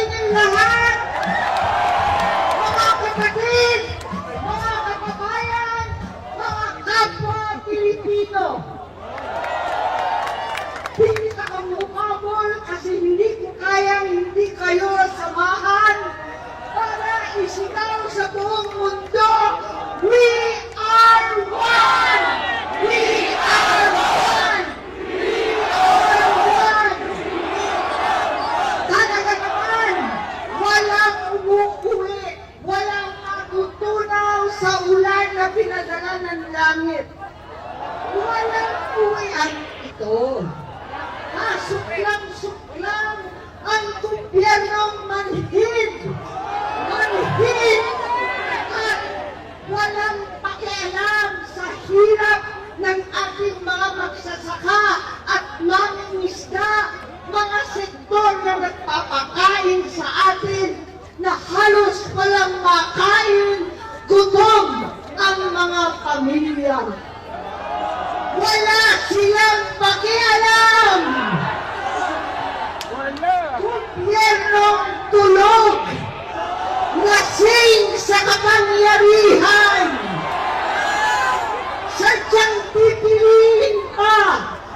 inyong lahat, mga kapatid, mga kababayan, mga kapwa Pilipino. Hindi ka kamukabol kasi hindi ko kayang hindi kayo samahan para isigaw sa buong mundo, we are one! We are one! We are one! Talaga naman, walang umuuwi, walang matutunaw sa ulan na pinadala ng langit. Walang uwian ito. Suklang ang gobyernong manhid at walang pakialam sa hirap ng ating mga magsasaka at mangingisda, mga sektor na nagpapakain sa atin na halos walang makain, gutom ang mga pamilya. Wala silang pakialam. Gobyernong tulog, lasing sa kapangyarihan. Sadyang pipiliin pa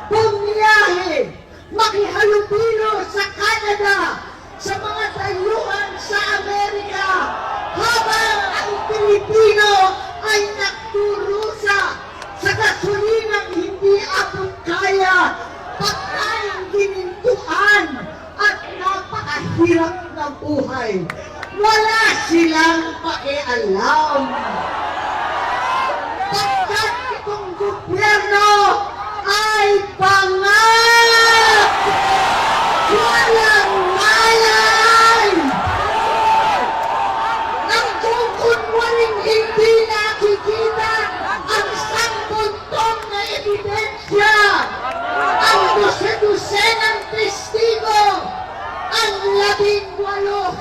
bumiyahe, makihalubilo sa Canada, sa mga dayuhan sa Amerika, habang ang Pilipino ay nagturusa sa gasolinang hindi abot kaya, pagkain ginintuan, at napakahirap na buhay. Wala silang pakialam. Pagkat itong gobyerno ay pangak! Walang malay! Ang kukunwaring hindi nakikita ang sangbuntong na ebidensya, ang dose-dosenang testigo, ang 18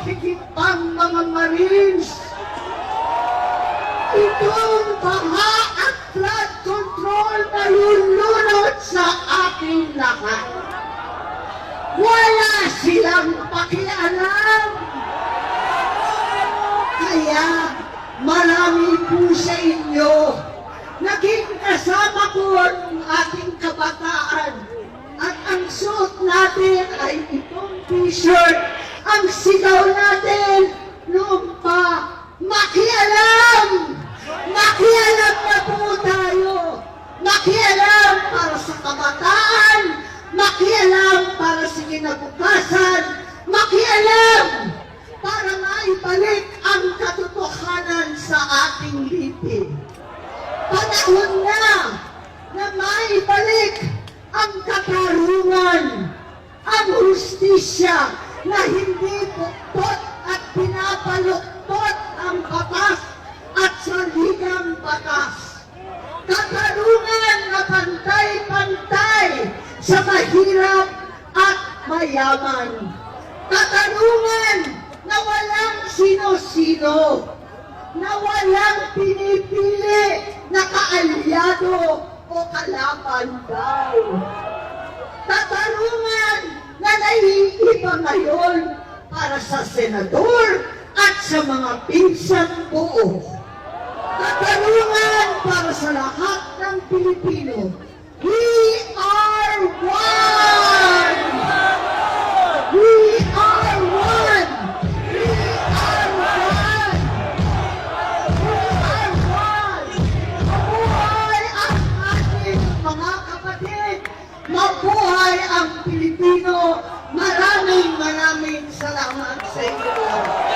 higit pang mga Marines. Itong baha at flood control na lulunod sa ating lahat. Wala silang pakialam. Kaya marami po sa inyo naging kasama ko ang ating kabataan. At ang suot natin ay itong t-shirt. Ang sigaw natin noon pa, makialam! Makialam na po tayo! Makialam para sa kabataan! Makialam para sa kinabukasan! Makialam para maibalik ang katotohanan sa ating lipi. Panahon na maibalik ang katarungan, ang hustisya na hindi pukpot at pinapaluktot ang batas at saligang batas. Katarungan na pantay-pantay sa mahirap at mayaman. Katarungan na walang sino-sino, na walang pinipili na kaalyado o kalaban daw. Katarungan na naiiba ngayon para sa senador at sa mga pinsang buo. Katarungan para sa lahat ng Pilipino. We are one! We are one! We are one! We are one! Mabuhay ang ating mga kapatid! Mabuhay ang Pilipino! Maraming salamat sa inyo.